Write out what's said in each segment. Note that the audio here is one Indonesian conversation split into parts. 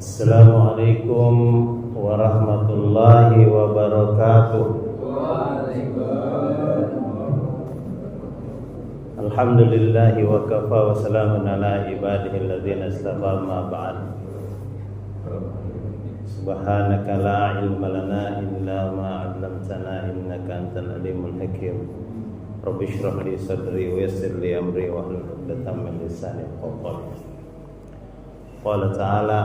Assalamualaikum warahmatullahi wabarakatuh. Alhamdulillahi wa kafa wa salamun ala ibadihi alladhina istafa ma ba'd. Subhanaka la ilma lana illa ma 'allamtana innaka antal alimul hakim. Rabbi shrah li sadri wa yassir li amri wa hlul 'uqdatam min lisani yafqahu qawli. Qala ta'ala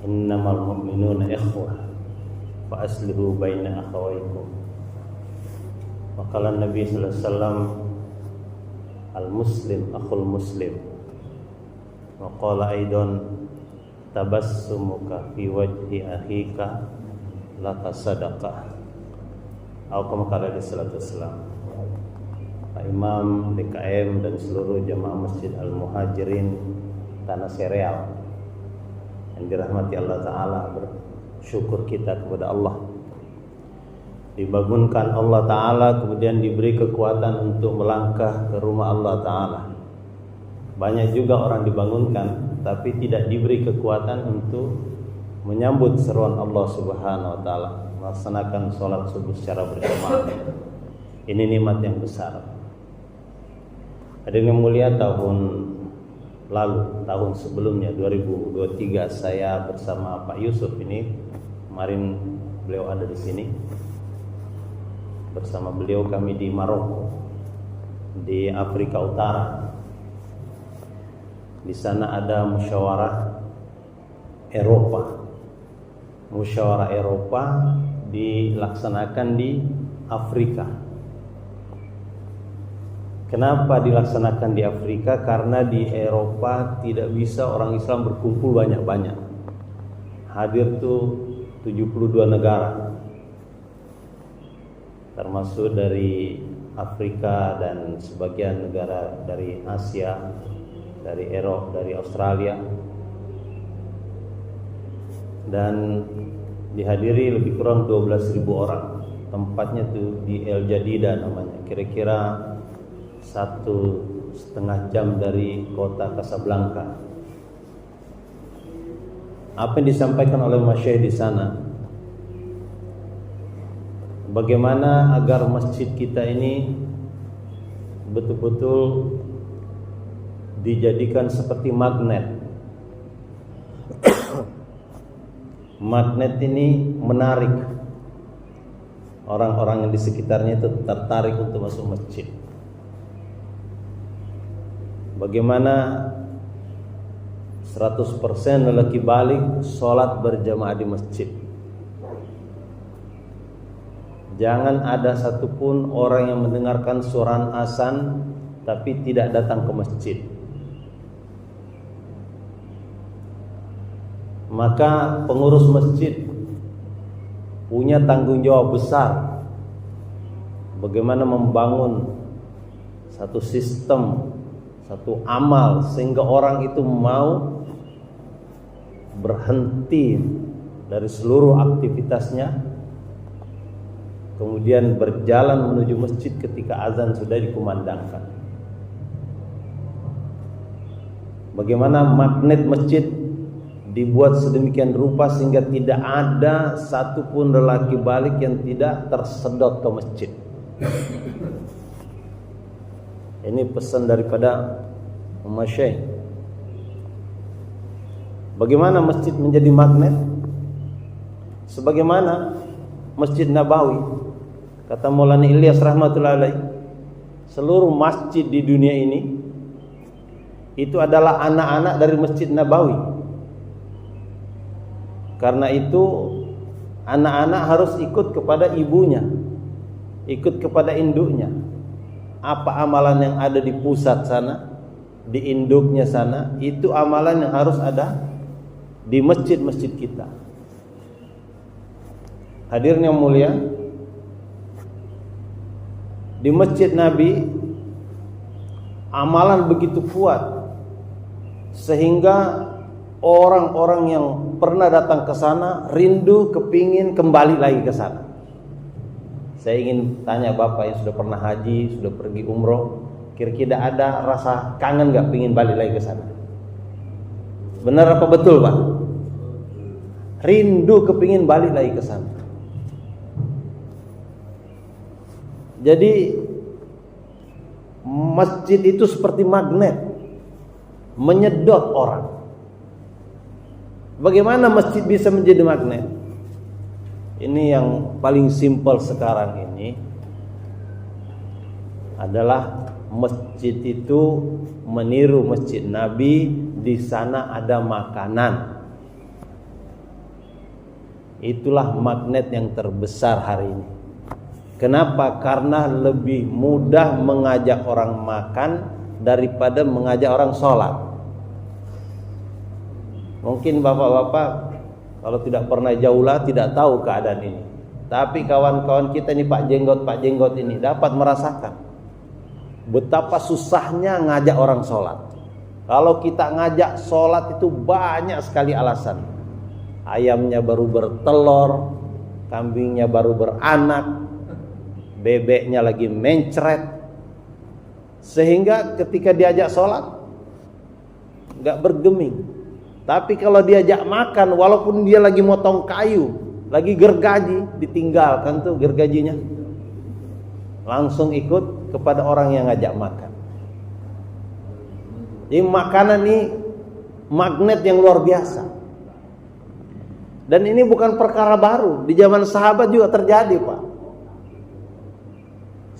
innamal mu'minuna ikhwah fa aslihu baina akhawaykum. Maqala Nabi sallallahu alaihi wasallam al-muslim akhul muslim. Wa qala aidan tabassumuka fi wajhi akhika laka sadaqah. Atau kama qala sallallahu alaihi wasallam. Pak Imam DKM dan seluruh jamaah Masjid Al-Muhajirin Tanah Sereal yang dirahmati Allah Ta'ala, bersyukur kita kepada Allah, dibangunkan Allah Ta'ala, kemudian diberi kekuatan untuk melangkah ke rumah Allah Ta'ala. Banyak juga orang dibangunkan tapi tidak diberi kekuatan untuk menyambut seruan Allah Subhanahu Wa Ta'ala, melaksanakan sholat subuh secara berjamaah. Ini nikmat yang besar. Hadirin yang mulia, tahun lalu, tahun sebelumnya 2023, saya bersama Pak Yusuf ini, kemarin beliau ada di sini. Bersama beliau kami di Maroko, di Afrika Utara. Di sana ada musyawarah Eropa. Musyawarah Eropa dilaksanakan di Afrika. Kenapa dilaksanakan di Afrika? Karena di Eropa tidak bisa orang Islam berkumpul banyak-banyak. Hadir tuh 72 negara, termasuk dari Afrika dan sebagian negara dari Asia, dari Eropa, dari Australia. Dan dihadiri lebih kurang 12.000 orang. Tempatnya tuh di El Jadida namanya, kira-kira 1,5 jam dari kota Casablanca. Apa yang disampaikan oleh masyayikh di sana? Bagaimana agar masjid kita ini betul-betul dijadikan seperti magnet. Magnet ini menarik orang-orang yang di sekitarnya itu tertarik untuk masuk masjid. Bagaimana 100% lelaki balik sholat berjamaah di masjid. Jangan ada satupun orang yang mendengarkan suara azan tapi tidak datang ke masjid. Maka pengurus masjid punya tanggung jawab besar bagaimana membangun satu sistem, satu amal sehingga orang itu mau berhenti dari seluruh aktivitasnya, kemudian berjalan menuju masjid ketika azan sudah dikumandangkan. Bagaimana magnet masjid dibuat sedemikian rupa sehingga tidak ada satupun lelaki balik yang tidak tersedot ke masjid. Ini pesan daripada masyayikh. Bagaimana masjid menjadi magnet? Sebagaimana Masjid Nabawi, kata Maulana Ilyas rahmatullahi alaih, seluruh masjid di dunia ini itu adalah anak-anak dari Masjid Nabawi. Karena itu anak-anak harus ikut kepada ibunya, ikut kepada induknya. Apa amalan yang ada di pusat sana, di induknya sana, itu amalan yang harus ada di masjid-masjid kita. Hadirin yang mulia, di Masjid Nabi amalan begitu kuat sehingga orang-orang yang pernah datang ke sana rindu, kepingin kembali lagi ke sana. Saya ingin tanya Bapak yang sudah pernah haji, sudah pergi umroh, kira-kira ada rasa kangen gak pingin balik lagi ke sana? Benar apa betul, Pak? Rindu kepingin balik lagi ke sana. Jadi masjid itu seperti magnet, menyedot orang. Bagaimana masjid bisa menjadi magnet? Ini yang paling simpel sekarang ini adalah masjid itu meniru masjid Nabi, di sana ada makanan. Itulah magnet yang terbesar hari ini. Kenapa? Karena lebih mudah mengajak orang makan daripada mengajak orang sholat. Mungkin bapak-bapak kalau tidak pernah jaulah tidak tahu keadaan ini. Tapi kawan-kawan kita ini Pak Jenggot ini dapat merasakan betapa susahnya ngajak orang sholat. Kalau kita ngajak sholat itu banyak sekali alasan. Ayamnya baru bertelur, kambingnya baru beranak, bebeknya lagi mencret. Sehingga ketika diajak sholat gak bergeming. Tapi kalau diajak makan, walaupun dia lagi motong kayu, lagi gergaji, ditinggalkan tuh gergajinya, langsung ikut kepada orang yang ngajak makan. Jadi makanan ini magnet yang luar biasa. Dan ini bukan perkara baru, di zaman sahabat juga terjadi, Pak.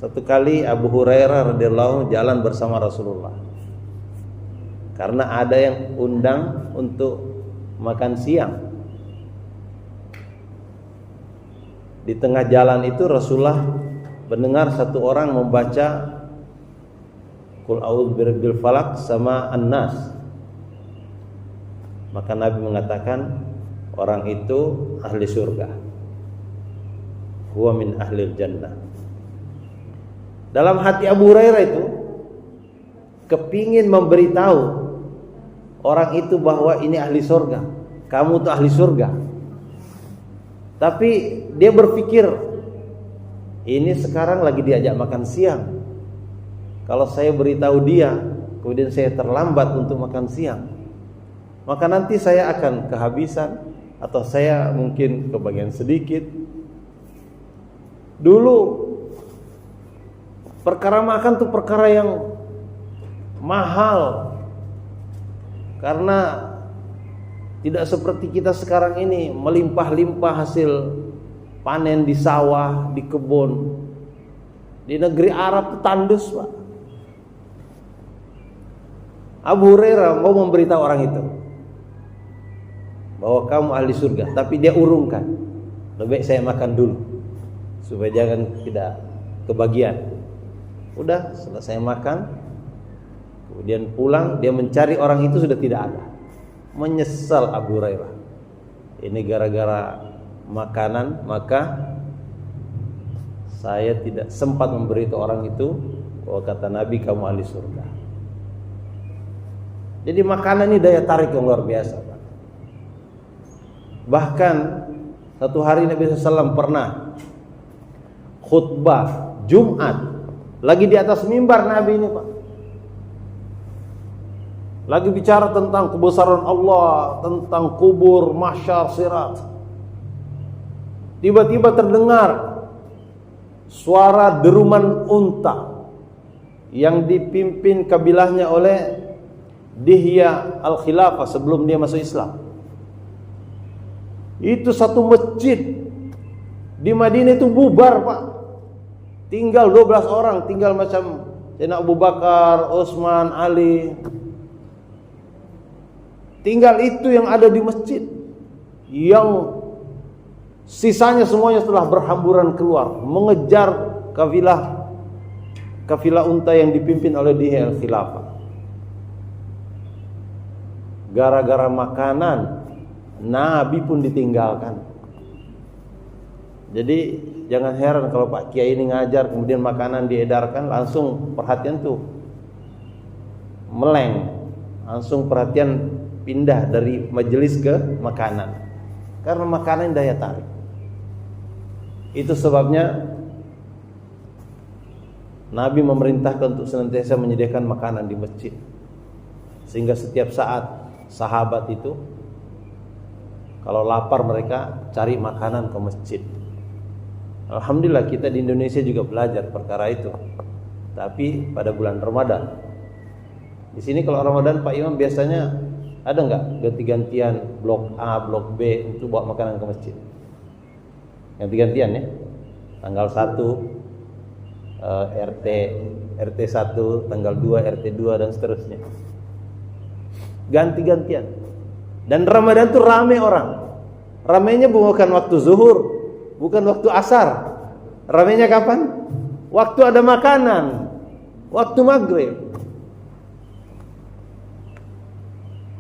Satu kali Abu Hurairah radhiyallahu anhu jalan bersama Rasulullah, karena ada yang undang untuk makan siang. Di tengah jalan itu Rasulullah mendengar satu orang membaca Qul a'udzu birabbil falaq sama An-Nas. Maka Nabi mengatakan orang itu ahli surga, huwa min ahlil jannah. Dalam hati Abu Hurairah itu kepingin memberitahu orang itu bahwa ini ahli surga, kamu tuh ahli surga. Tapi dia berpikir, ini sekarang lagi diajak makan siang. Kalau saya beritahu dia, kemudian saya terlambat untuk makan siang, maka nanti saya akan kehabisan, atau saya mungkin kebagian sedikit. Dulu perkara makan tuh perkara yang mahal, karena tidak seperti kita sekarang ini melimpah-limpah hasil panen di sawah, di kebun. Di negeri Arab itu tandus, Pak. Abu Hurairah mau memberitahu orang itu bahwa kamu ahli surga, tapi dia urungkan, lebih baik saya makan dulu supaya jangan tidak kebagian. Udah selesai makan, kemudian pulang, dia mencari orang itu sudah tidak ada. Menyesal Abu Hurairah, ini gara-gara makanan, maka saya tidak sempat memberitahu orang itu bahwa kata Nabi kamu ahli surga. Jadi makanan ini daya tarik yang luar biasa, Pak. Bahkan satu hari Nabi SAW pernah khutbah Jumat, lagi di atas mimbar Nabi ini, Pak, lagi bicara tentang kebesaran Allah, tentang kubur, mahsyar, sirat. Tiba-tiba terdengar suara deruman unta yang dipimpin kabilahnya oleh Dihya al-Khilafah sebelum dia masuk Islam. Itu satu masjid di Madinah itu bubar, Pak. Tinggal 12 orang, tinggal macam Sayyidina Abu Bakar, Utsman, Ali. Tinggal itu yang ada di masjid. Yang sisanya semuanya setelah berhamburan keluar mengejar kafilah unta yang dipimpin oleh Dihya al-Khilafah. Gara-gara makanan Nabi pun ditinggalkan. Jadi jangan heran kalau Pak Kiai ini ngajar kemudian makanan diedarkan, langsung perhatian tuh meleng, langsung perhatian pindah dari majelis ke makanan, karena makanan daya tarik. Itu sebabnya Nabi memerintahkan untuk senantiasa menyediakan makanan di masjid, sehingga setiap saat sahabat itu kalau lapar mereka cari makanan ke masjid. Alhamdulillah kita di Indonesia juga belajar perkara itu. Tapi pada bulan Ramadan. Di sini kalau Ramadan Pak Imam biasanya ada nggak ganti-gantian blok A, blok B untuk bawa makanan ke masjid? Ganti-gantian ya. Tanggal 1 RT 1, tanggal 2 RT 2 dan seterusnya. Ganti-gantian. Dan Ramadan tuh rame orang. Ramenya bukan waktu zuhur, bukan waktu asar. Ramenya kapan? Waktu ada makanan, waktu maghrib.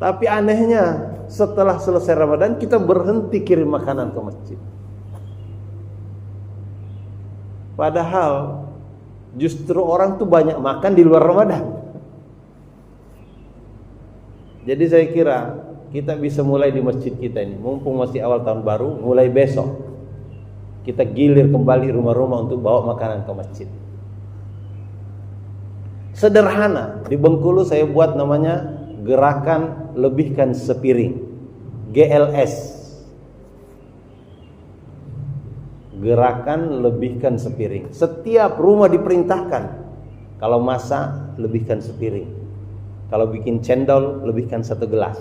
Tapi anehnya setelah selesai Ramadan kita berhenti kirim makanan ke masjid. Padahal justru orang tuh banyak makan di luar Ramadan. Jadi saya kira kita bisa mulai di masjid kita ini, mumpung masih awal tahun baru, mulai besok kita gilir kembali rumah-rumah untuk bawa makanan ke masjid. Sederhana, di Bengkulu saya buat namanya gerakan lebihkan sepiring, GLS. Gerakan lebihkan sepiring. Setiap rumah diperintahkan, kalau masak lebihkan sepiring, kalau bikin cendol lebihkan 1 gelas.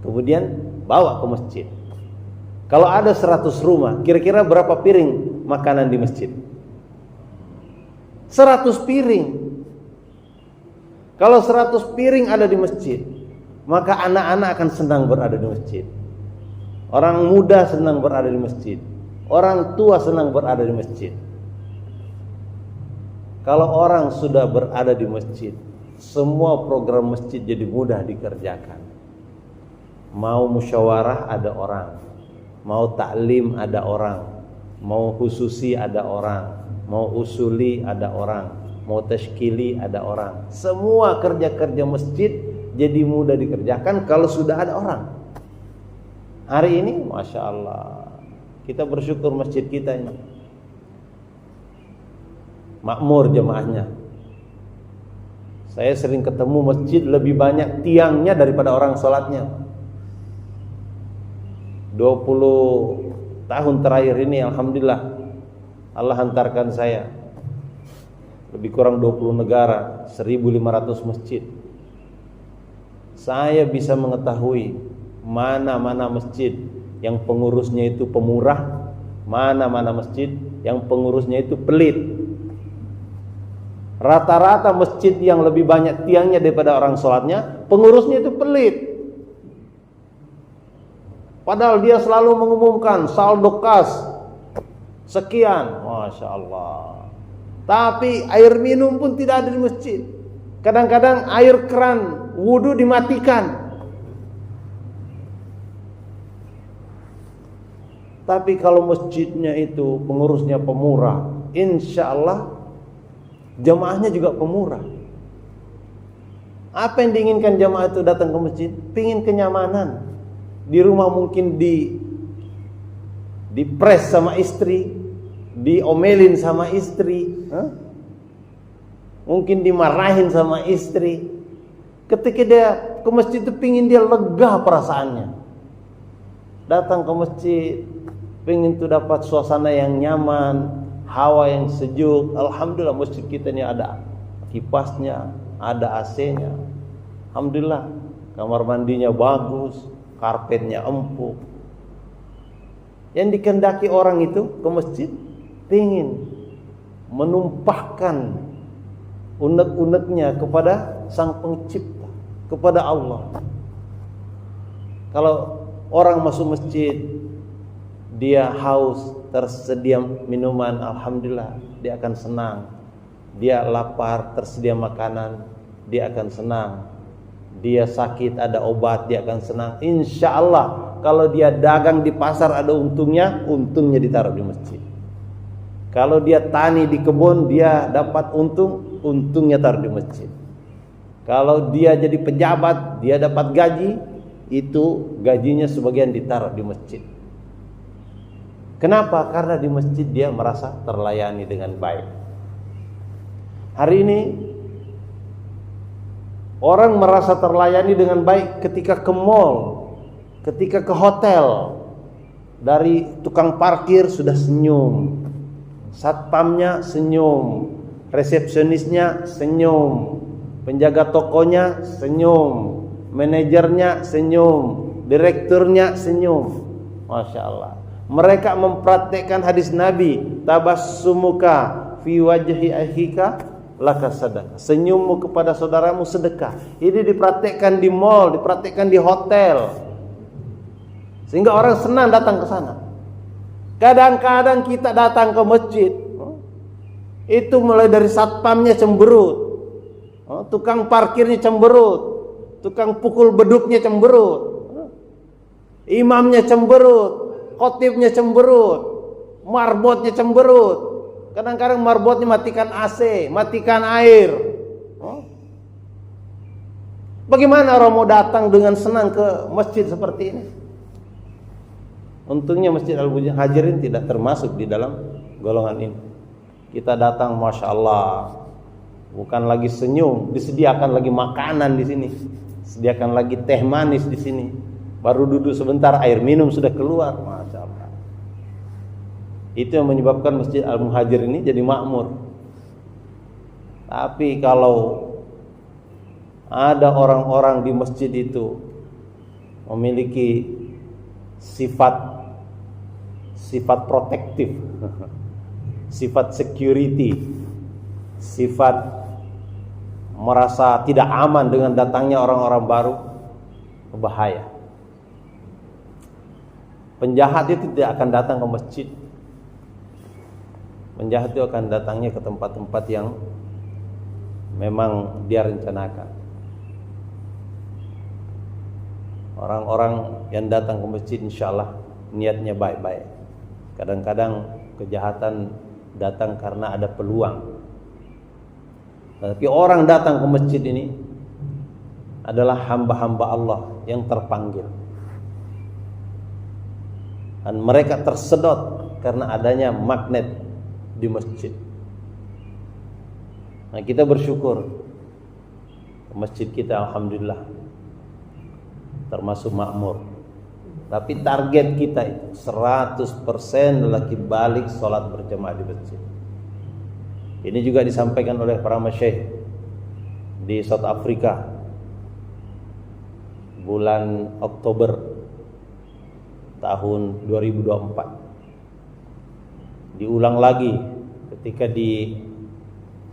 Kemudian bawa ke masjid. Kalau ada 100 rumah, kira-kira berapa piring makanan di masjid? 100 piring. Kalau 100 piring ada di masjid, maka anak-anak akan senang berada di masjid. Orang muda senang berada di masjid. Orang tua senang berada di masjid. Kalau orang sudah berada di masjid, semua program masjid jadi mudah dikerjakan. Mau musyawarah ada orang, mau taklim ada orang, mau khususi ada orang, mau usuli ada orang, mau tashkili ada orang. Semua kerja-kerja masjid jadi mudah dikerjakan kalau sudah ada orang. Hari ini Masya Allah, kita bersyukur masjid kita ini makmur jemaahnya. Saya sering ketemu masjid lebih banyak tiangnya daripada orang sholatnya. 20 tahun terakhir ini alhamdulillah Allah hantarkan saya lebih kurang 20 negara, 1.500 masjid. Saya bisa mengetahui mana-mana masjid yang pengurusnya itu pemurah, mana-mana masjid yang pengurusnya itu pelit. Rata-rata masjid yang lebih banyak tiangnya daripada orang sholatnya, pengurusnya itu pelit. Padahal dia selalu mengumumkan saldo kas sekian, Masya Allah. Tapi air minum pun tidak ada di masjid. Kadang-kadang air keran wudu dimatikan. Tapi kalau masjidnya itu pengurusnya pemurah, insya Allah jamaahnya juga pemurah. Apa yang diinginkan jamaah itu datang ke masjid? Pingin kenyamanan. Di rumah mungkin dipres sama istri, diomelin sama istri, mungkin dimarahin sama istri. Ketika dia ke masjid itu pingin dia lega perasaannya. Datang ke masjid, pingin tuh dapat suasana yang nyaman, hawa yang sejuk. Alhamdulillah masjid kita ini ada kipasnya, ada AC-nya. Alhamdulillah kamar mandinya bagus, karpetnya empuk. Yang dikehendaki orang itu ke masjid pingin menumpahkan unek-uneknya kepada Sang Pencipta, kepada Allah. Kalau orang masuk masjid, dia haus, tersedia minuman, alhamdulillah dia akan senang. Dia lapar, tersedia makanan, dia akan senang. Dia sakit, ada obat, dia akan senang. Insya Allah kalau dia dagang di pasar ada untungnya ditaruh di masjid. Kalau dia tani di kebun, dia dapat untungnya taruh di masjid. Kalau dia jadi pejabat, dia dapat gaji, itu gajinya sebagian ditaruh di masjid. Kenapa? Karena di masjid dia merasa terlayani dengan baik. Hari ini Orang merasa terlayani dengan baik ketika ke mall, ketika ke hotel. Dari tukang parkir sudah senyum, satpamnya senyum, resepsionisnya senyum, penjaga tokonya senyum, manajernya senyum, direkturnya senyum. Masya Allah. Mereka mempraktekkan hadis Nabi, tabassumuka fi wajhi akhika laka sadaqah. Senyummu kepada saudaramu sedekah. Ini dipraktekkan di mall, dipraktekkan di hotel. Sehingga orang senang datang ke sana. Kadang-kadang kita datang ke masjid, itu mulai dari satpamnya cemberut, tukang parkirnya cemberut, tukang pukul beduknya cemberut, imamnya cemberut, khotibnya cemberut, marbotnya cemberut. Kadang-kadang marbotnya matikan AC, matikan air. Bagaimana orang mau datang dengan senang ke masjid seperti ini? Untungnya Masjid Al-Muhajirin tidak termasuk di dalam golongan ini. Kita datang, masya Allah, bukan lagi senyum, disediakan lagi makanan di sini, disediakan lagi teh manis di sini. Baru duduk sebentar, air minum sudah keluar, masya Allah. Itu yang menyebabkan Masjid Al-Muhajirin ini jadi makmur. Tapi kalau ada orang-orang di masjid itu memiliki sifat protektif, sifat security, sifat merasa tidak aman dengan datangnya orang-orang baru, bahaya. Penjahat itu tidak akan datang ke masjid. Penjahat itu akan datangnya ke tempat-tempat yang memang dia rencanakan. Orang-orang yang datang ke masjid insyaallah niatnya baik-baik. Kadang-kadang kejahatan datang karena ada peluang. Tapi orang datang ke masjid ini adalah hamba-hamba Allah yang terpanggil. Dan mereka tersedot karena adanya magnet di masjid. Nah, kita bersyukur masjid kita alhamdulillah termasuk makmur. Tapi target kita itu 100% lelaki balik sholat berjamaah di masjid. Ini juga disampaikan oleh para masyayikh di South Africa bulan Oktober tahun 2024. Diulang lagi ketika di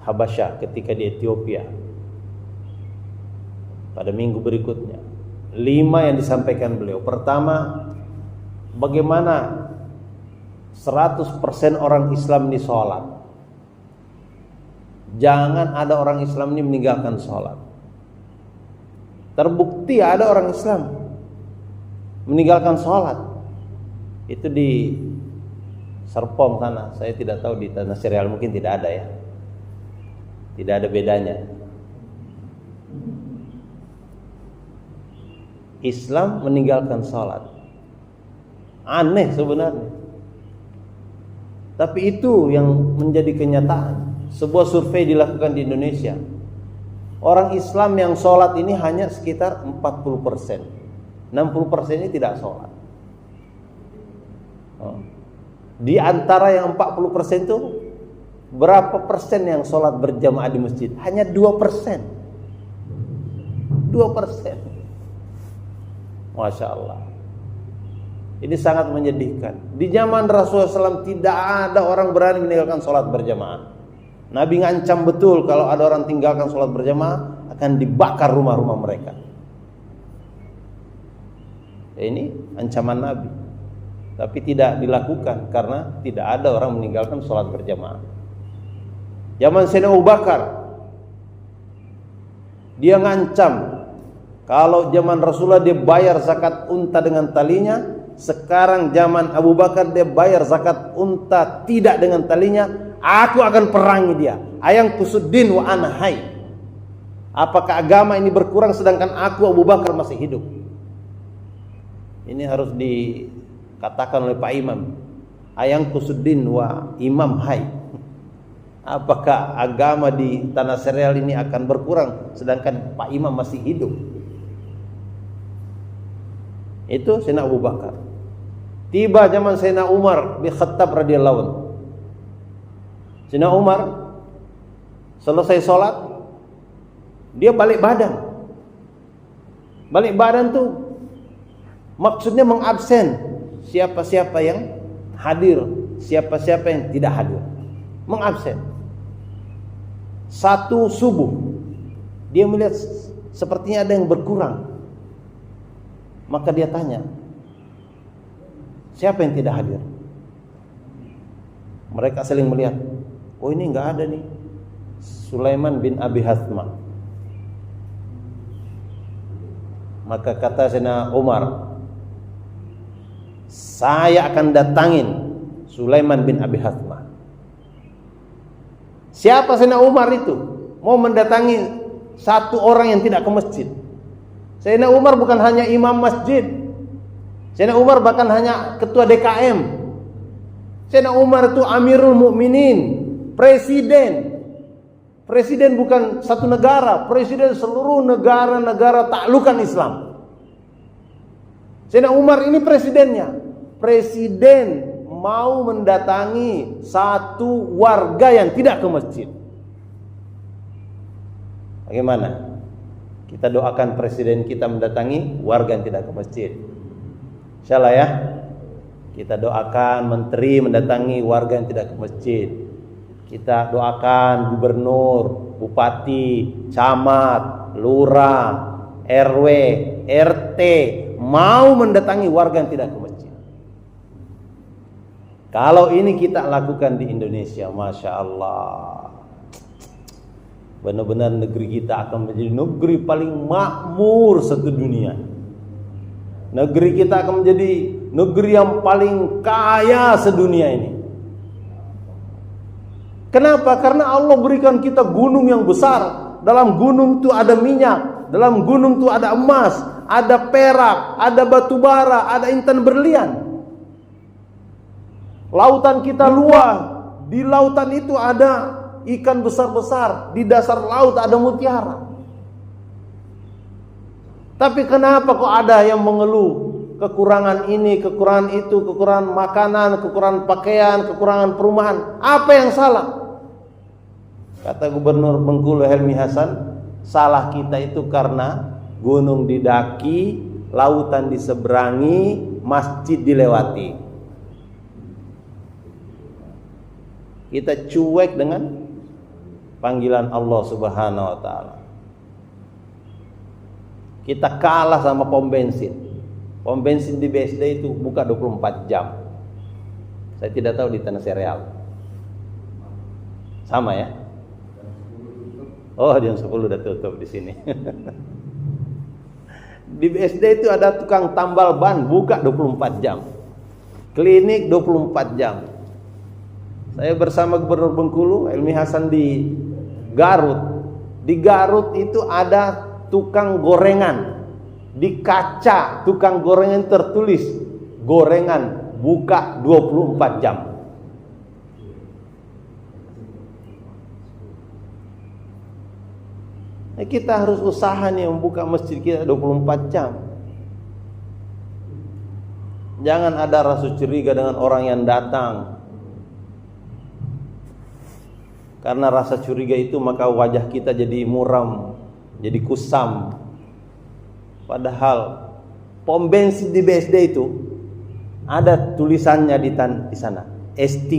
Habasyah, ketika di Ethiopia pada minggu berikutnya. 5 yang disampaikan beliau. Pertama, bagaimana 100% orang Islam ini sholat. Jangan ada orang Islam ini meninggalkan sholat. Terbukti ada orang Islam meninggalkan sholat. Itu di Serpong sana. Saya tidak tahu di Tanah Serial mungkin tidak ada ya. Tidak ada bedanya. Islam meninggalkan salat. Aneh sebenarnya. Tapi itu yang menjadi kenyataan. Sebuah survei dilakukan di Indonesia. Orang Islam yang salat ini hanya sekitar 40%. 60% ini tidak salat. Di antara yang 40% itu berapa persen yang salat berjamaah di masjid? Hanya 2%. 2%. Masya Allah. Ini sangat menyedihkan. Di zaman Rasulullah SAW tidak ada orang berani meninggalkan sholat berjamaah. Nabi ngancam betul kalau ada orang tinggalkan sholat berjamaah akan dibakar rumah-rumah mereka. Ya, ini ancaman Nabi. Tapi tidak dilakukan karena tidak ada orang meninggalkan sholat berjamaah. Zaman Sayyidina Abu Bakar, dia ngancam kalau zaman Rasulullah dia bayar zakat unta dengan talinya, sekarang zaman Abu Bakar dia bayar zakat unta tidak dengan talinya, aku akan perangi dia. Ayang kusuddin wa ana hayy. Apakah agama ini berkurang sedangkan aku Abu Bakar masih hidup? Ini harus dikatakan oleh Pak Imam. Ayang kusuddin wa imam hayy. Apakah agama di tanah Sereal ini akan berkurang sedangkan Pak Imam masih hidup? Itu Sayyidina Abu Bakar. Tiba zaman Sayyidina Umar bin Khattab radhiyallahu anhu. Sayyidina Umar selesai sholat, dia balik badan. Balik badan tuh maksudnya mengabsen siapa-siapa yang hadir, siapa-siapa yang tidak hadir. Mengabsen. Satu subuh dia melihat sepertinya ada yang berkurang. Maka dia tanya, siapa yang tidak hadir? Mereka saling melihat. Oh, ini enggak ada nih. Sulaiman bin Abi Hathma. Maka kata Sayyidina Umar, saya akan datangin Sulaiman bin Abi Hathma. Siapa Sayyidina Umar itu? Mau mendatangi satu orang yang tidak ke masjid. Sayyidina Umar bukan hanya imam masjid. Sayyidina Umar bahkan hanya ketua DKM. Sayyidina Umar itu Amirul Mukminin, presiden. Presiden bukan satu negara, presiden seluruh negara-negara taklukan Islam. Sayyidina Umar ini presidennya. Presiden mau mendatangi satu warga yang tidak ke masjid. Bagaimana? Kita doakan presiden kita mendatangi warga yang tidak ke masjid. Insyaallah ya. Kita doakan menteri mendatangi warga yang tidak ke masjid. Kita doakan gubernur, bupati, camat, lurah, RW, RT mau mendatangi warga yang tidak ke masjid. Kalau ini kita lakukan di Indonesia, Masya Allah, benar-benar negeri kita akan menjadi negeri paling makmur satu dunia. Negeri kita akan menjadi negeri yang paling kaya sedunia ini. Kenapa? Karena Allah berikan kita gunung yang besar. Dalam gunung itu ada minyak, dalam gunung itu ada emas, ada perak, ada batu bara, ada intan berlian. Lautan kita luas, di lautan itu ada ikan besar-besar, di dasar laut ada mutiara. Tapi kenapa kok ada yang mengeluh kekurangan ini, kekurangan itu, kekurangan makanan, kekurangan pakaian, kekurangan perumahan? Apa yang salah? Kata Gubernur Bengkulu Helmi Hasan, salah kita itu karena gunung didaki, lautan diseberangi, masjid dilewati. Kita cuek dengan panggilan Allah Subhanahu wa taala. Kita kalah sama pom bensin. Pom bensin di BSD itu buka 24 jam. Saya tidak tahu di tanah Sereal. Sama ya? Oh, jam 10 udah tutup di sini. Di BSD itu ada tukang tambal ban buka 24 jam. Klinik 24 jam. Saya bersama Gubernur Bengkulu Helmi Hasan di Garut. Di Garut itu ada tukang gorengan. Di kaca tukang gorengan tertulis gorengan buka 24 jam. Nah, kita harus usaha nih membuka masjid kita 24 jam. Jangan ada rasa curiga dengan orang yang datang. Karena rasa curiga itu maka wajah kita jadi muram, jadi kusam. Padahal pom bensin di BSD itu ada tulisannya di sana. S3.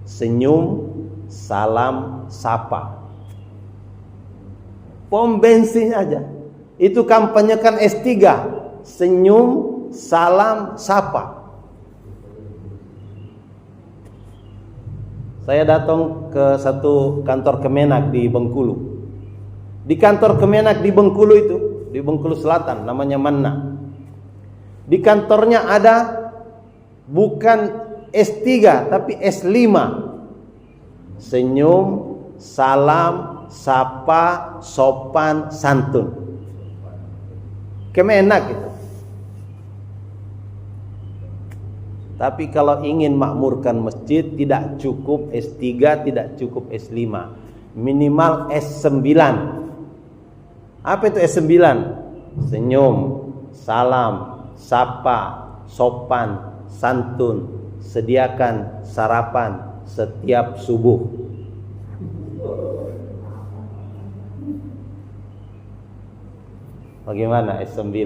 Senyum, salam, sapa. Pom bensin aja. Itu kampanyekan S3. Senyum, salam, sapa. Saya datang ke satu kantor Kemenak di Bengkulu. Di kantor Kemenak di Bengkulu itu, di Bengkulu Selatan, namanya Manna. Di kantornya ada bukan S3 tapi S5. Senyum, salam, sapa, sopan, santun. Kemenak itu. Tapi kalau ingin makmurkan masjid tidak cukup S3, tidak cukup S5. Minimal S9. Apa itu S9? Senyum, salam, sapa, sopan, santun, sediakan sarapan setiap subuh. Bagaimana S9?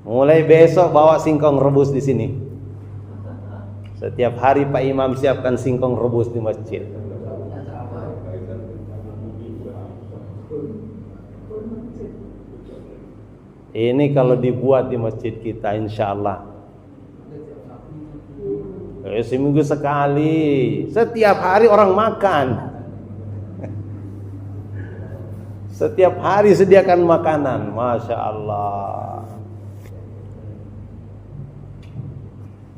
Mulai besok bawa singkong rebus di sini. Setiap hari Pak Imam siapkan singkong rebus di masjid. Ini kalau dibuat di masjid kita, insya Allah seminggu sekali. Setiap hari orang makan. Setiap hari sediakan makanan. Masya Allah.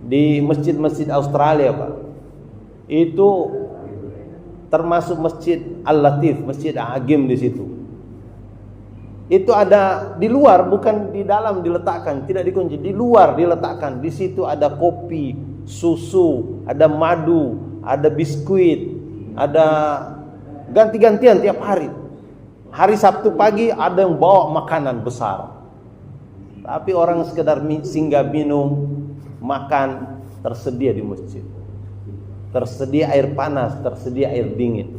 Di masjid-masjid Australia, Pak, itu termasuk masjid Al-Latif, masjid Agim di situ. Itu ada di luar, bukan di dalam diletakkan, tidak dikunci, di luar diletakkan. Di situ ada kopi, susu, ada madu, ada biskuit, ada ganti-gantian tiap hari. Hari Sabtu pagi ada yang bawa makanan besar. Tapi orang sekedar singgah minum, makan, tersedia di masjid. Tersedia air panas, tersedia air dingin.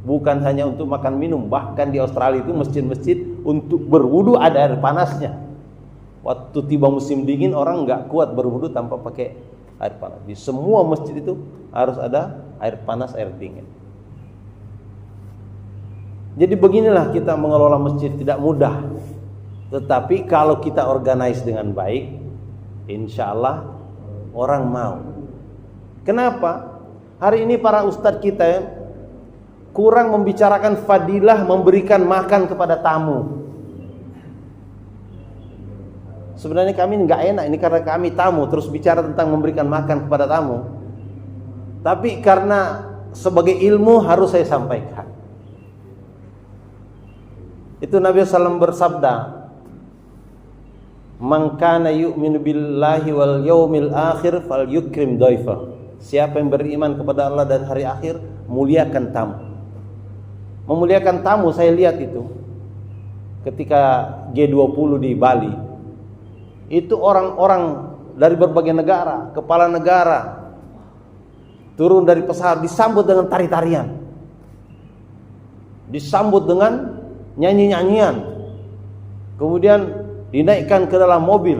Bukan hanya untuk makan minum, bahkan di Australia itu masjid-masjid untuk berwudu ada air panasnya. Waktu tiba musim dingin orang nggak kuat berwudu tanpa pakai air panas. Di semua masjid itu harus ada air panas, air dingin. Jadi beginilah kita mengelola masjid, tidak mudah. Tetapi kalau kita organize dengan baik, insya Allah orang mau. Kenapa? Hari ini para ustadz kita kurang membicarakan fadilah memberikan makan kepada tamu. Sebenarnya kami nggak enak ini karena kami tamu terus bicara tentang memberikan makan kepada tamu. Tapi karena sebagai ilmu harus saya sampaikan. Itu Nabi SAW bersabda, "Man kana yu'minu billahi wal yaumil akhir falyukrim dhaifah." Siapa yang beriman kepada Allah dan hari akhir, muliakan tamu. Memuliakan tamu saya lihat itu ketika G20 di Bali. Itu orang-orang dari berbagai negara, kepala negara turun dari pesawat disambut dengan tari-tarian. Disambut dengan nyanyi-nyanyian. Kemudian dinaikkan ke dalam mobil.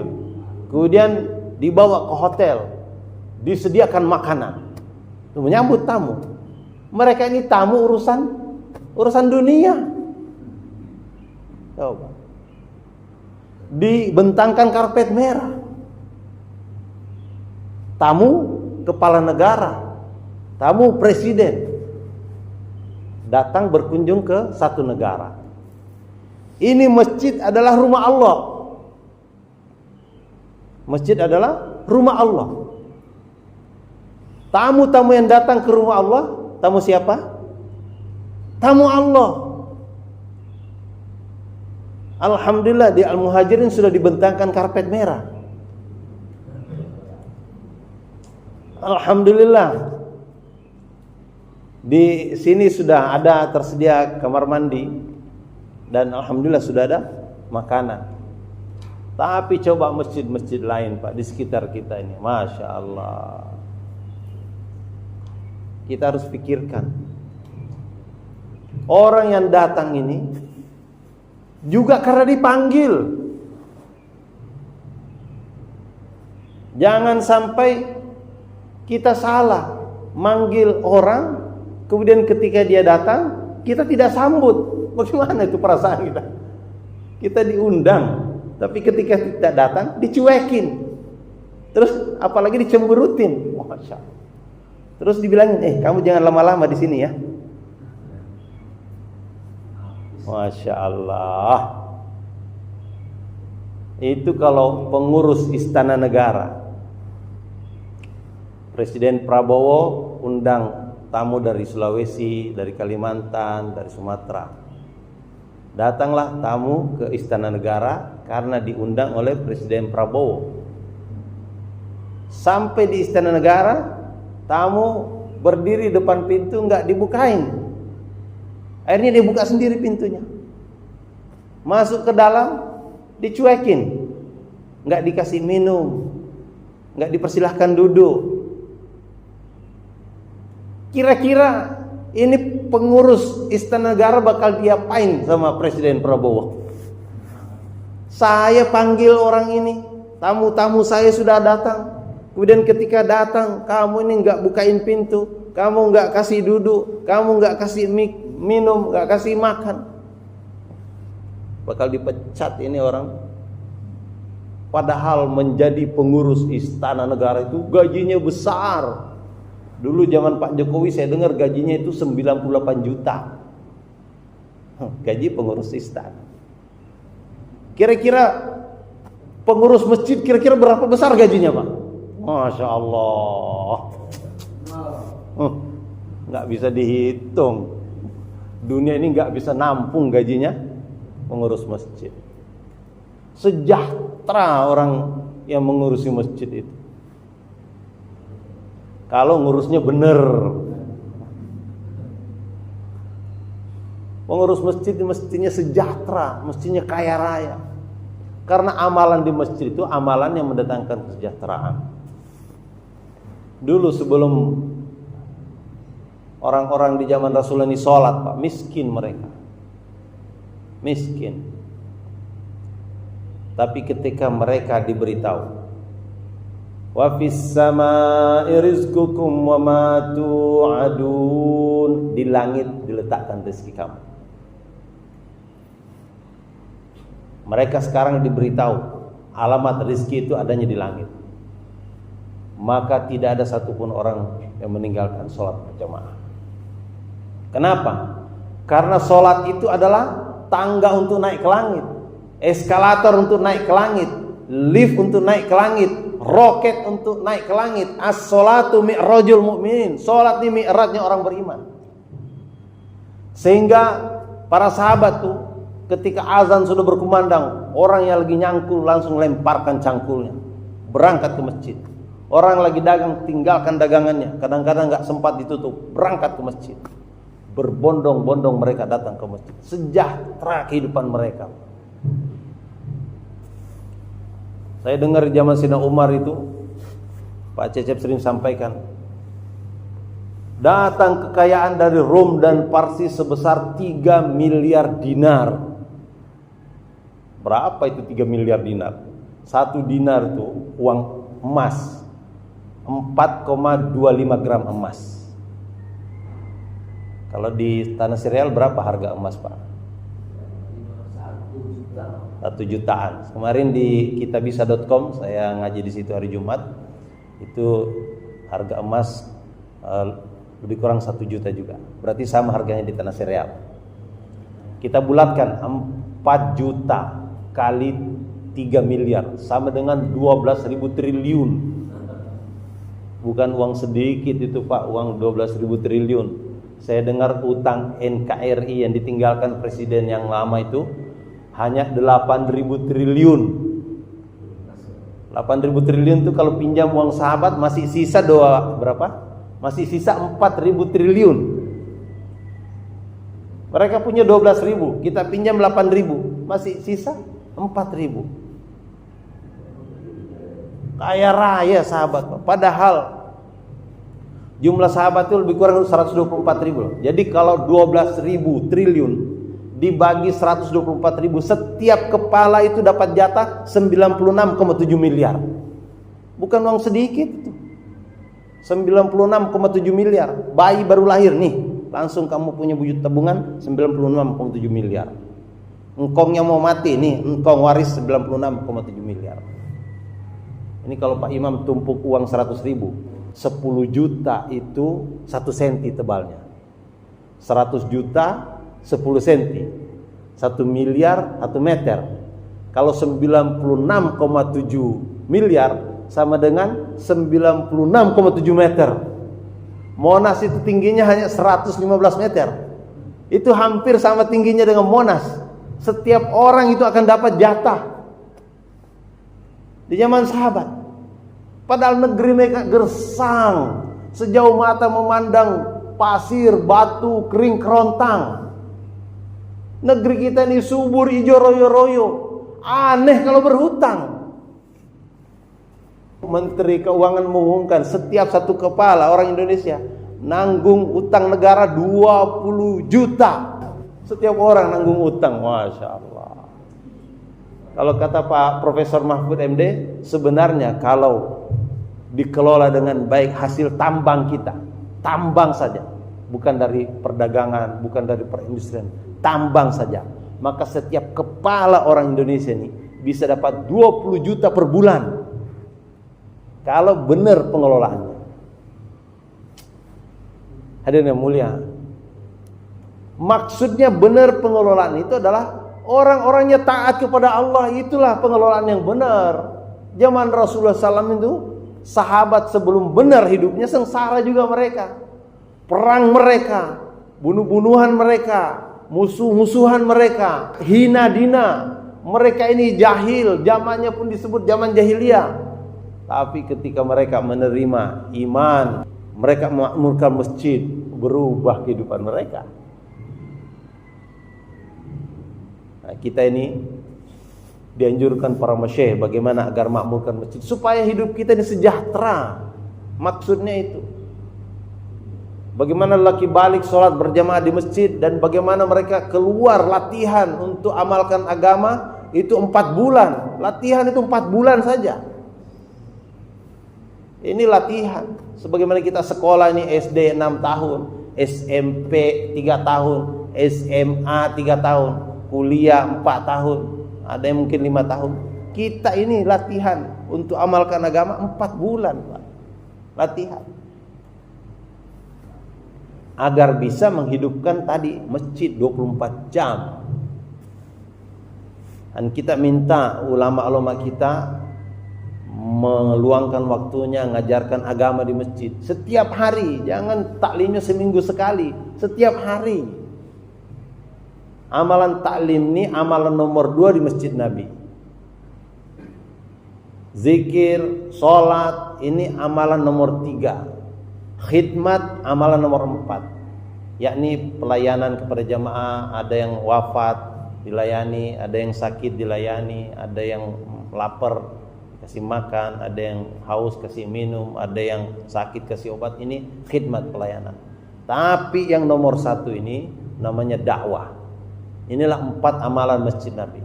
Kemudian dibawa ke hotel. Disediakan makanan. Itu menyambut tamu. Mereka ini tamu urusan dunia. Coba. Dibentangkan karpet merah. Tamu kepala negara, tamu presiden datang berkunjung ke satu negara. Ini masjid adalah rumah Allah. Masjid adalah rumah Allah. Tamu-tamu yang datang ke rumah Allah, tamu siapa? Tamu Allah. Alhamdulillah di Al-Muhajirin sudah dibentangkan karpet merah. Alhamdulillah. Di sini sudah ada tersedia kamar mandi dan alhamdulillah sudah ada makanan. Tapi coba masjid-masjid lain, Pak, di sekitar kita ini, Masya Allah. Kita harus pikirkan. Orang yang datang ini juga karena dipanggil. Jangan sampai kita salah manggil orang, kemudian ketika dia datang kita tidak sambut. Bagaimana itu perasaan kita? Kita diundang, tapi ketika tidak datang dicuekin. Terus apalagi dicemberutin. Masya Allah. Terus dibilangin, kamu jangan lama-lama di sini ya. Masya Allah. Itu kalau pengurus istana negara. Presiden Prabowo undang tamu dari Sulawesi, dari Kalimantan, dari Sumatera. Datanglah tamu ke Istana Negara karena diundang oleh Presiden Prabowo. Sampai di Istana Negara, tamu berdiri depan pintu nggak dibukain. Akhirnya dia buka sendiri pintunya. Masuk ke dalam, dicuekin, nggak dikasih minum, nggak dipersilahkan duduk. Kira-kira ini pengurus Istana Negara bakal diapain sama Presiden Prabowo? Saya panggil orang ini, tamu-tamu saya sudah datang. Kemudian ketika datang, kamu ini nggak bukain pintu, kamu nggak kasih duduk, kamu nggak kasih minum, nggak kasih makan. Bakal dipecat ini orang. Padahal menjadi pengurus Istana Negara itu gajinya besar. Dulu zaman Pak Jokowi saya dengar gajinya itu 98 juta. Gaji pengurus istana. Kira-kira pengurus masjid kira-kira berapa besar gajinya, Pak? Masya Allah. Nggak bisa dihitung. Dunia ini nggak bisa nampung gajinya pengurus masjid. Sejahtera orang yang mengurusi masjid itu. Kalau ngurusnya benar. Pengurus masjid mestinya sejahtera, mestinya kaya raya. Karena amalan di masjid itu amalan yang mendatangkan kesejahteraan. Dulu sebelum orang-orang di zaman Rasulullah ini sholat, Pak, miskin mereka. Miskin. Tapi ketika mereka diberitahu, wa fis samaa'i rizqukum wa ma tu'adun, di langit diletakkan rezeki kamu. Mereka sekarang diberitahu alamat rezeki itu adanya di langit. Maka tidak ada satupun orang yang meninggalkan sholat berjamaah. Kenapa? Karena sholat itu adalah tangga untuk naik ke langit, eskalator untuk naik ke langit, lift untuk naik ke langit, roket untuk naik ke langit. As-sholatu mi'rajul mu'minin. Sholat ini mi'rajnya orang beriman. Sehingga para sahabat tuh ketika azan sudah berkumandang, orang yang lagi nyangkul langsung lemparkan cangkulnya, berangkat ke masjid. Orang lagi dagang tinggalkan dagangannya, kadang-kadang nggak sempat ditutup, berangkat ke masjid. Berbondong-bondong mereka datang ke masjid. Sejahtera kehidupan mereka. Saya dengar zaman Sayyidina Umar itu, Pak Cecep sering sampaikan, datang kekayaan dari Rom dan Parsi sebesar 3 miliar dinar. Berapa itu 3 miliar dinar? 1 dinar itu uang emas, 4,25 gram emas. Kalau di tanah serial berapa harga emas, Pak? 1 jutaan. Kemarin di kitabisa.com saya ngaji di situ hari Jumat, itu harga emas lebih kurang 1 juta juga. Berarti sama harganya di tanah serial. Kita bulatkan 4 juta kali 3 miliar sama dengan 12.000 triliun. Bukan uang sedikit itu, Pak, uang 12.000 triliun. Saya dengar utang NKRI yang ditinggalkan presiden yang lama itu hanya 8.000 triliun. 8.000 triliun itu kalau pinjam uang sahabat masih sisa berapa? Masih sisa 4.000 triliun. Mereka punya 12.000, kita pinjam 8.000, masih sisa 4.000. Kaya raya sahabat, Pak. Padahal jumlah sahabat itu lebih kurang 124.000. Jadi kalau 12.000 triliun dibagi 124.000, setiap kepala itu dapat jatah 96,7 miliar. Bukan uang sedikit itu. 96,7 miliar. Bayi baru lahir nih, langsung kamu punya bujut tabungan 96,7 miliar. Engkongnya mau mati nih, engkong waris 96,7 miliar. Ini kalau Pak Imam tumpuk uang 100.000, 10 juta itu 1 senti tebalnya. 100 juta 10 senti. 1 miliar 1 meter. Kalau 96,7 miliar sama dengan 96,7 meter. Monas itu tingginya hanya 115 meter. Itu hampir sama tingginya dengan Monas. Setiap orang itu akan dapat jatah. Di zaman sahabat, padahal negeri mereka gersang, sejauh mata memandang pasir, batu, kering kerontang. Negeri kita ini subur, hijau royo-royo. Aneh kalau berhutang. Menteri Keuangan mengumumkan setiap satu kepala orang Indonesia nanggung utang negara 20 juta. Setiap orang nanggung utang. Masya Allah. Kalau kata Pak Profesor Mahfud MD, sebenarnya kalau dikelola dengan baik hasil tambang kita, tambang saja, bukan dari perdagangan, bukan dari perindustrian, tambang saja, maka setiap kepala orang Indonesia ini bisa dapat 20 juta per bulan kalau benar pengelolaannya. Hadirin yang mulia, maksudnya benar pengelolaan itu adalah orang-orangnya taat kepada Allah. Itulah pengelolaan yang benar. Zaman Rasulullah SAW itu, sahabat sebelum benar hidupnya sengsara juga mereka. Perang mereka, bunuh-bunuhan mereka, musuh-musuhan mereka, hina-dina. Mereka ini jahil, zamannya pun disebut zaman jahiliyah. Tapi ketika mereka menerima iman, mereka memakmurkan masjid, berubah kehidupan mereka. Nah, kita ini dianjurkan para masyayikh bagaimana agar makmurkan masjid supaya hidup kita ini sejahtera. Maksudnya itu bagaimana laki balik sholat berjamaah di masjid, dan bagaimana mereka keluar latihan untuk amalkan agama itu 4 bulan. Latihan itu 4 bulan saja. Ini latihan. Sebagaimana kita sekolah ini SD 6 tahun, SMP 3 tahun, SMA 3 tahun, kuliah 4 tahun, ada yang mungkin 5 tahun. Kita ini latihan untuk amalkan agama 4 bulan, Pak. Latihan agar bisa menghidupkan tadi masjid 24 jam. Dan kita minta ulama-ulama kita meluangkan waktunya ngajarkan agama di masjid setiap hari. Jangan taklimnya seminggu sekali, setiap hari. Amalan taklim ini amalan nomor 2 di Masjid Nabi. Zikir, sholat ini amalan nomor 3. Khidmat amalan nomor 4, yakni pelayanan kepada jamaah. Ada yang wafat dilayani, ada yang sakit dilayani, ada yang lapar kasih makan, ada yang haus kasih minum, ada yang sakit kasih obat. Ini khidmat, pelayanan. Tapi yang nomor 1 ini namanya dakwah. Inilah 4 amalan Masjid Nabi: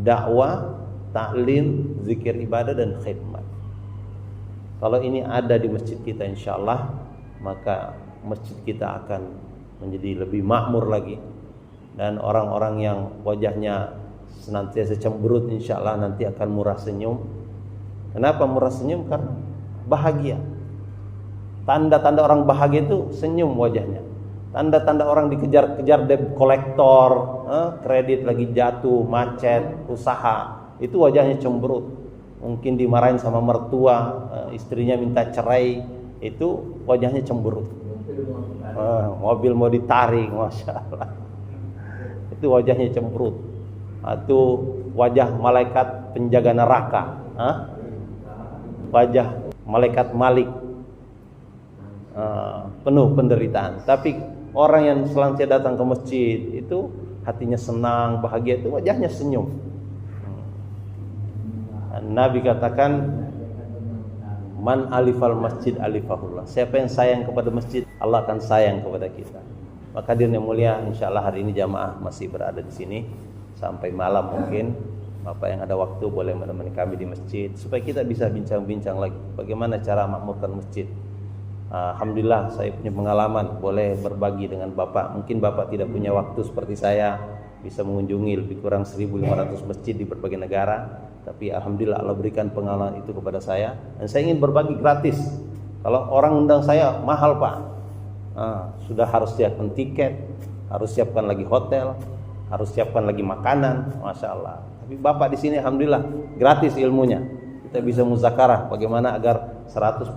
dakwah, taklim, zikir ibadah, dan khidmat. Kalau ini ada di masjid kita, insya Allah, maka masjid kita akan menjadi lebih makmur lagi. Dan orang-orang yang wajahnya senantiasa cemberut, insya Allah nanti akan murah senyum. Kenapa murah senyum? Karena bahagia. Tanda-tanda orang bahagia itu senyum wajahnya. Tanda-tanda orang dikejar-kejar debt kolektor, kredit lagi jatuh, macet, usaha, itu wajahnya cemberut. Mungkin dimarahin sama mertua, istrinya minta cerai, itu wajahnya cemberut. Mobil mau ditarik, Masya Allah, itu wajahnya cemberut. Itu wajah malaikat penjaga neraka, wajah malaikat Malik, penuh penderitaan. Tapi orang yang selanjutnya datang ke masjid itu hatinya senang, bahagia, itu wajahnya senyum. Nabi katakan, man alifal masjid alifahullah. Siapa yang sayang kepada masjid, Allah akan sayang kepada kita. Maka hadirin yang mulia, insyaallah hari ini jamaah masih berada di sini sampai malam mungkin. Bapak yang ada waktu boleh menemani kami di masjid supaya kita bisa bincang-bincang lagi bagaimana cara makmurkan masjid. Alhamdulillah saya punya pengalaman, boleh berbagi dengan Bapak. Mungkin Bapak tidak punya waktu seperti saya bisa mengunjungi lebih kurang 1.500 masjid di berbagai negara, tapi alhamdulillah Allah berikan pengalaman itu kepada saya, dan saya ingin berbagi gratis. Kalau orang undang saya mahal, Pak, sudah harus siapkan tiket, harus siapkan lagi hotel, harus siapkan lagi makanan, Masya Allah. Tapi Bapak di sini alhamdulillah gratis ilmunya. Kita bisa muzakarah bagaimana agar 100%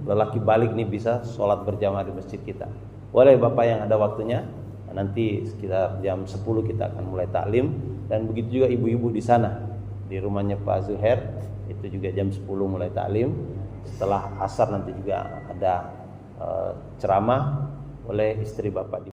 lelaki balik nih bisa sholat berjamaah di masjid kita. Boleh Bapak yang ada waktunya nanti sekitar jam 10 kita akan mulai taklim, dan begitu juga ibu-ibu di sana di rumahnya Pak Zuhair itu juga jam 10 mulai taklim. Setelah asar nanti juga ada ceramah oleh istri Bapak